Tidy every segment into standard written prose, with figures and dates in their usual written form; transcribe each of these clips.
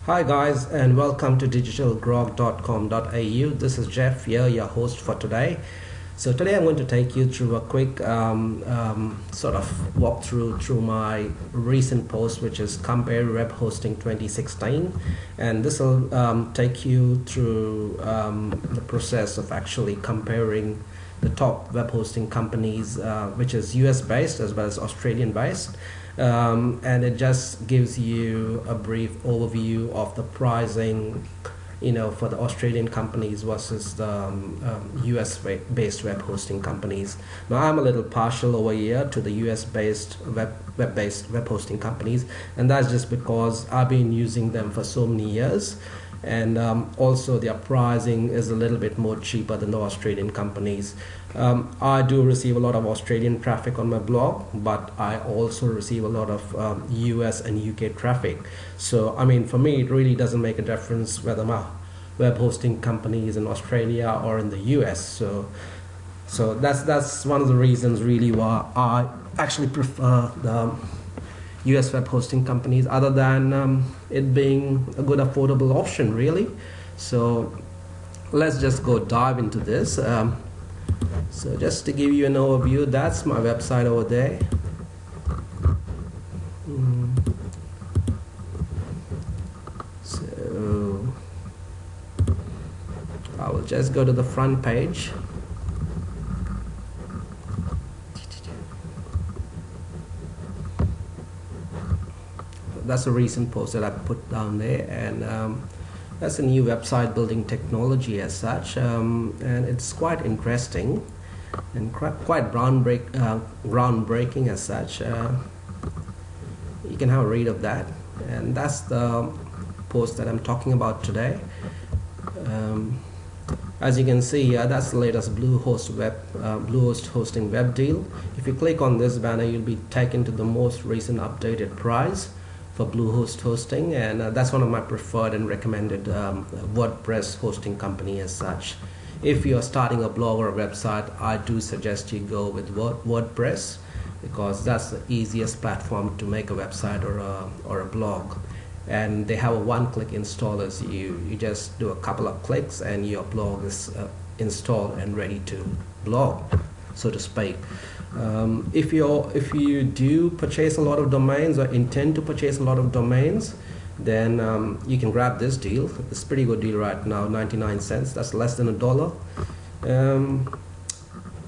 Hi guys, and welcome to digitalgrog.com.au. This is Jeff here, your host for today. So today I'm going to take you through a quick sort of walkthrough through my recent post, which is Compare Web Hosting 2016, and this will take you through the process of actually comparing the top web hosting companies, which is US based as well as Australian based. And it just gives you a brief overview of the pricing, for the Australian companies versus the US based web hosting companies. Now I'm a little partial over here to the US based web-based web hosting companies, and that's just because I've been using them for so many years, and also their pricing is a little bit more cheaper than the Australian companies. I do receive a lot of Australian traffic on my blog, but I also receive a lot of US and UK traffic. So I mean, for me it really doesn't make a difference whether my web hosting company is in Australia or in the US. So that's one of the reasons really why I actually prefer the US web hosting companies, other than it being a good affordable option really. So let's just go dive into this. So just to give you an overview, that's my website over there. So I will just go to the front page. That's a recent post that I put down there, and that's a new website building technology as such, and it's quite interesting and quite groundbreaking as such. You can have a read of that, and that's the post that I'm talking about today. As you can see, that's the latest Bluehost hosting web deal. If you click on this banner, you'll be taken to the most recent updated price for Bluehost hosting, and that's one of my preferred and recommended WordPress hosting company as such. If you're starting a blog or a website, I do suggest you go with WordPress, because that's the easiest platform to make a website or a blog. And they have a one-click installers. You just do a couple of clicks and your blog is installed and ready to blog, so to speak. If you do purchase a lot of domains or intend to purchase a lot of domains, then you can grab this deal. It's a pretty good deal right now, 99 cents. That's less than $1.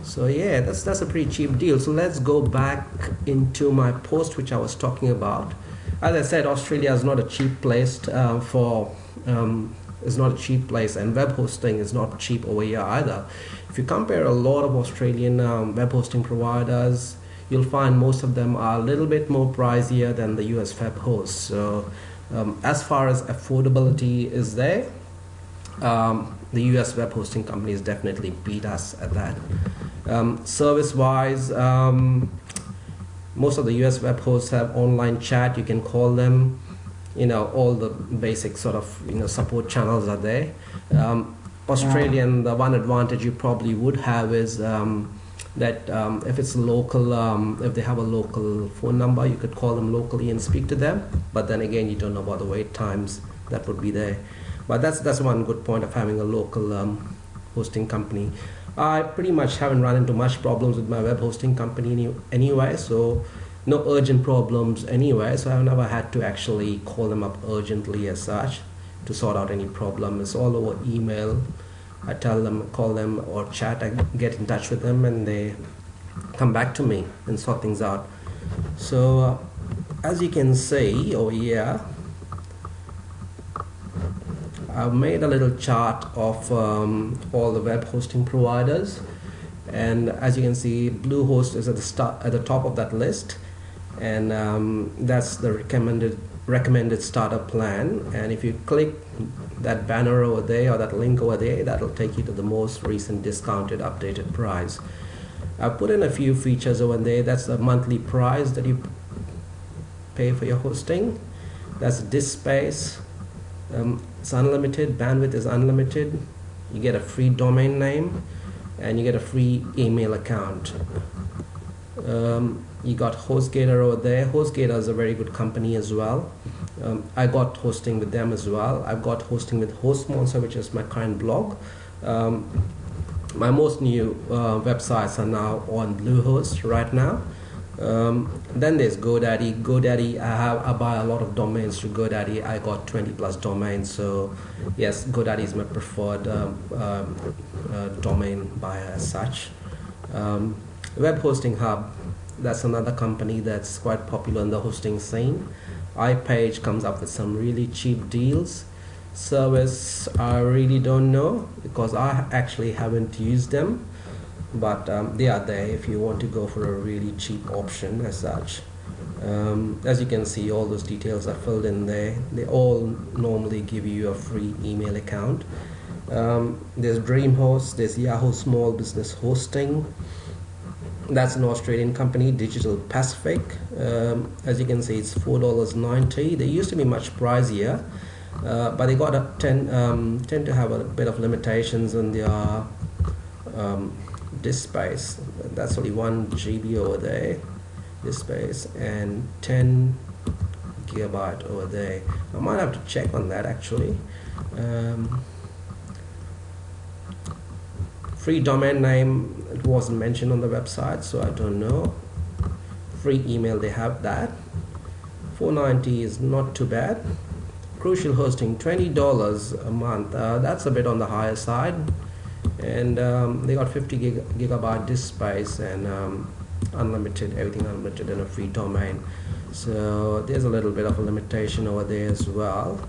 So yeah, that's a pretty cheap deal. So let's go back into my post which I was talking about. As I said, Australia is not a cheap place is not a cheap place, and web hosting is not cheap over here either. If you compare a lot of Australian web hosting providers, you'll find most of them are a little bit more pricier than the US web hosts. So as far as affordability is there, the US web hosting companies definitely beat us at that. Service wise, most of the US web hosts have online chat. You can call them, all the basic sort of support channels are there. Australian, the one advantage you probably would have is that if it's local, if they have a local phone number, you could call them locally and speak to them. But then again, you don't know about the wait times that would be there. But that's one good point of having a local hosting company. I pretty much haven't run into much problems with my web hosting company anyway, so no urgent problems anyway, so I've never had to actually call them up urgently as such to sort out any problem. It's all over email. I tell them, call them, or chat. I get in touch with them and they come back to me and sort things out. So as you can see over here, I've made a little chart of all the web hosting providers, and as you can see, Bluehost is at the top of that list, and that's the recommended starter plan. And if you click that banner over there or that link over there, that'll take you to the most recent discounted updated price. I've put in a few features over there. That's the monthly price that you pay for your hosting. That's disk space. It's unlimited, bandwidth is unlimited. You get a free domain name and you get a free email account. You got HostGator over there. HostGator is a very good company as well. I got hosting with them as well. I've got hosting with HostMonster, which is my current blog. My most new websites are now on Bluehost right now. Then there's Godaddy. Godaddy, I buy a lot of domains through Godaddy. I got 20 plus domains, so yes, Godaddy is my preferred domain buyer as such. Web Hosting Hub, that's another company that's quite popular in the hosting scene. iPage comes up with some really cheap deals. Service, I really don't know because I actually haven't used them, but they are there if you want to go for a really cheap option as such. As you can see, all those details are filled in there. They all normally give you a free email account. There's Dreamhost, there's Yahoo Small Business Hosting. That's an Australian company, Digital Pacific. As you can see, it's $4.90. They used to be much pricier, but they got tend to have a bit of limitations on their disk space. That's only 1 GB over there, disk space, and 10 gigabyte over there. I might have to check on that actually. Free domain name, it wasn't mentioned on the website, so I don't know. Free email, they have that. $4.90 is not too bad. Crucial hosting, $20 a month. That's a bit on the higher side. And they got 50 gigabyte disk space and unlimited, everything unlimited in a free domain. So there's a little bit of a limitation over there as well,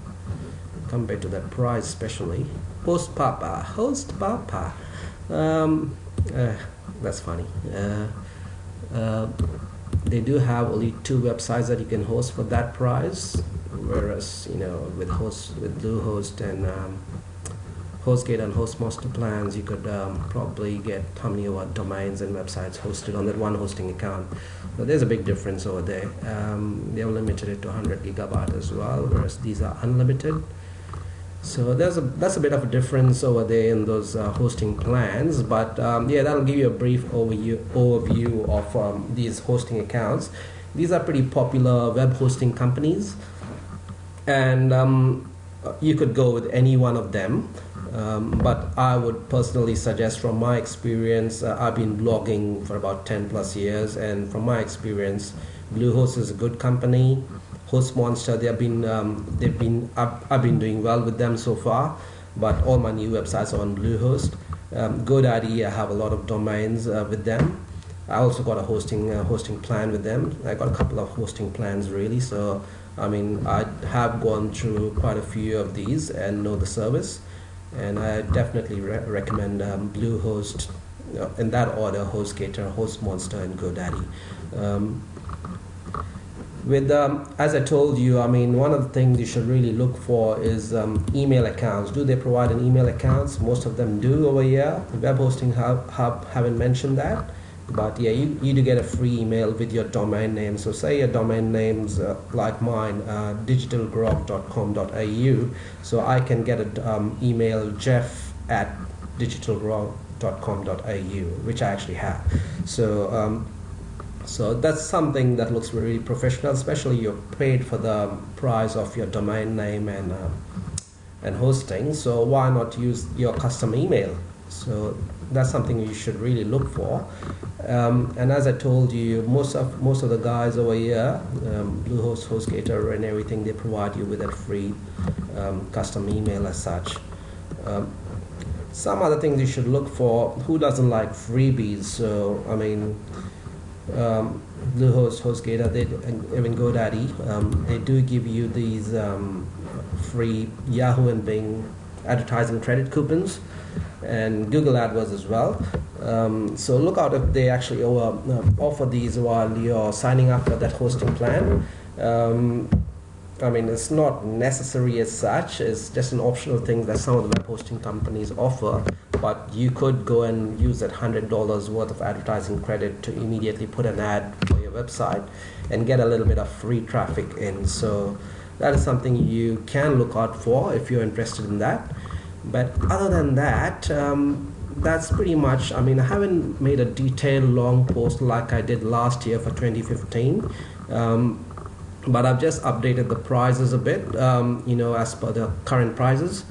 compared to that price especially. Host Papa. That's funny. They do have only 2 websites that you can host for that price, whereas with Bluehost and HostGator and HostMonster plans, you could probably get how many domains and websites hosted on that one hosting account. So there's a big difference over there. They have limited it to 100 gigabyte as well, whereas these are unlimited. So that's a bit of a difference over there in those hosting plans, but yeah, that'll give you a brief overview of these hosting accounts. These are pretty popular web hosting companies, and you could go with any one of them, but I would personally suggest, from my experience, I've been blogging for about 10 plus years, and from my experience, Bluehost is a good company. HostMonster, I've been doing well with them so far, but all my new websites are on Bluehost. Godaddy, I have a lot of domains with them. I also got a hosting plan with them. I got a couple of hosting plans really, so I mean I have gone through quite a few of these and know the service, and I definitely recommend Bluehost in that order: HostGator, HostMonster, and Godaddy. As I told you, I mean, one of the things you should really look for is email accounts. Do they provide an email accounts? Most of them do over here. Web Hosting Hub haven't mentioned that, but yeah, you do get a free email with your domain name. So say your domain name's like mine, digitalgrog.com.au, so I can get an email jeff@digitalgrog.com.au, which I actually have. So that's something that looks really professional, especially you're paid for the price of your domain name and hosting. So why not use your custom email? So that's something you should really look for. And as I told you, most of the guys over here, Bluehost, HostGator, and everything, they provide you with a free custom email as such. Some other things you should look for. Who doesn't like freebies? So I mean, Bluehost, HostGator, and even Godaddy, they do give you these free Yahoo and Bing advertising credit coupons, and Google AdWords as well. So look out if they actually offer these while you're signing up for that hosting plan. I mean, it's not necessary as such. It's just an optional thing that some of the web hosting companies offer, but you could go and use that $100 worth of advertising credit to immediately put an ad for your website and get a little bit of free traffic in. So that is something you can look out for if you're interested in that. But other than that, that's pretty much, I mean, I haven't made a detailed long post like I did last year for 2015. but I've just updated the prices a bit, as per the current prices,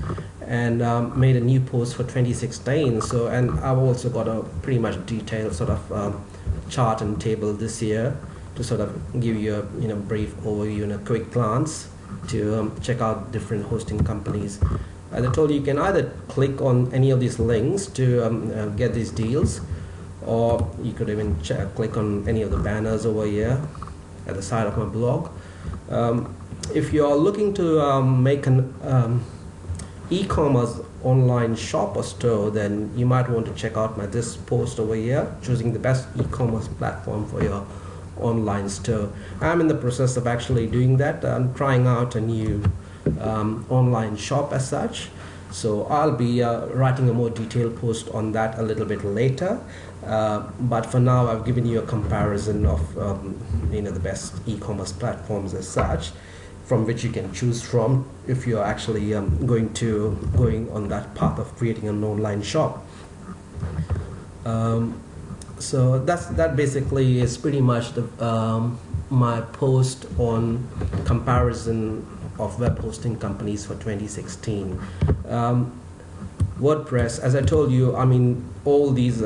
and made a new post for 2016. So, and I've also got a pretty much detailed sort of chart and table this year to sort of give you a brief overview and a quick glance to check out different hosting companies. As I told you, you can either click on any of these links to get these deals, or you could even click on any of the banners over here at the side of my blog. If you're looking to make an e-commerce online shop or store, then you might want to check out this post over here, choosing the best e-commerce platform for your online store. I'm in the process of actually doing that. I'm trying out a new online shop as such, so I'll be writing a more detailed post on that a little bit later, but for now I've given you a comparison of the best e-commerce platforms as such, from which you can choose from if you're actually going on that path of creating an online shop. So that basically is pretty much my post on comparison of web hosting companies for 2016. WordPress, as I told you, all these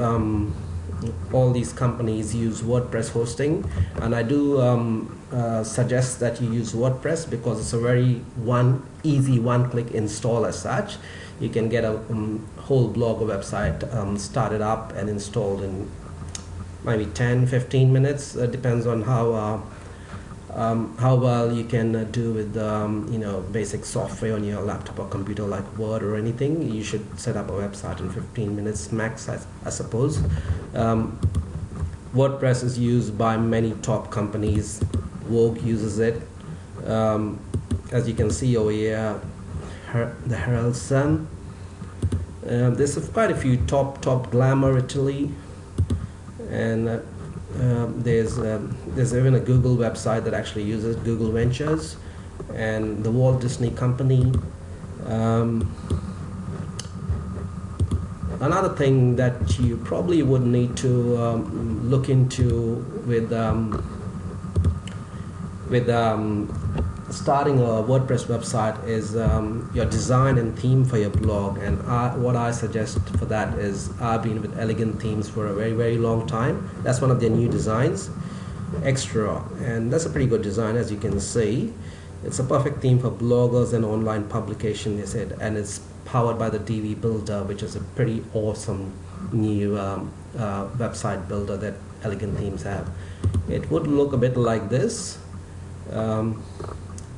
companies use WordPress hosting, and I do suggest that you use WordPress because it's a very easy one-click install as such. You can get a whole blog or website started up and installed in maybe 10-15 minutes. Depends on how well you can do with basic software on your laptop or computer like Word or anything. You should set up a website in 15 minutes max, I suppose. WordPress is used by many top companies. Vogue uses it. As you can see over here, the Herald Sun. There's quite a few top Glamour Italy, and there's even a Google website that actually uses Google Ventures, and the Walt Disney Company. Another thing that you probably would need to look into with starting a WordPress website is your design and theme for your blog. And what I suggest for that is, I've been with Elegant Themes for a very long time. That's one of their new designs, Extra, and that's a pretty good design. As you can see, it's a perfect theme for bloggers and online publication, they said, and it's powered by the DV Builder, which is a pretty awesome new website builder that Elegant Themes have. It would look a bit like this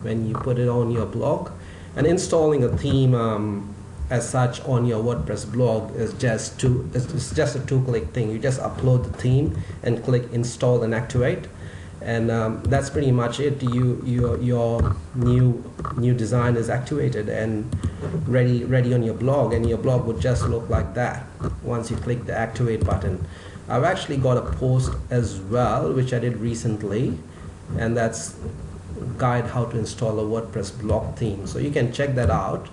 when you put it on your blog. And installing a theme as such on your WordPress blog is just a two-click thing. You just upload the theme and click install and activate, and that's pretty much it. Your new design is activated and ready on your blog, and your blog would just look like that once you click the activate button. I've actually got a post as well which I did recently, and that's guide how to install a WordPress blog theme, so you can check that out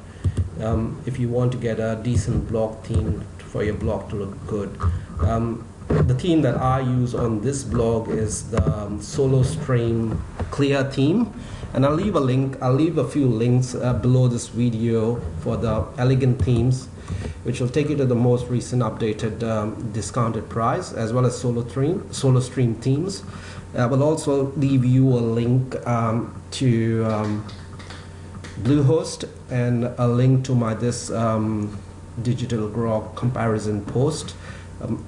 if you want to get a decent blog theme for your blog to look good. The theme that I use on this blog is the Solo Stream Clear theme, and I'll leave a few links below this video for the Elegant Themes, which will take you to the most recent updated discounted price, as well as Solo Stream themes. I will also leave you a link to Bluehost and a link to this digital grog comparison post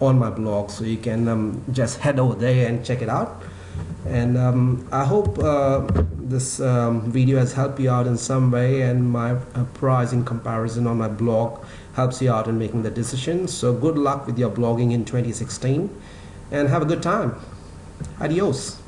on my blog, so you can just head over there and check it out. And I hope this video has helped you out in some way, and my pricing comparison on my blog helps you out in making the decision. So good luck with your blogging in 2016, and have a good time. Adios.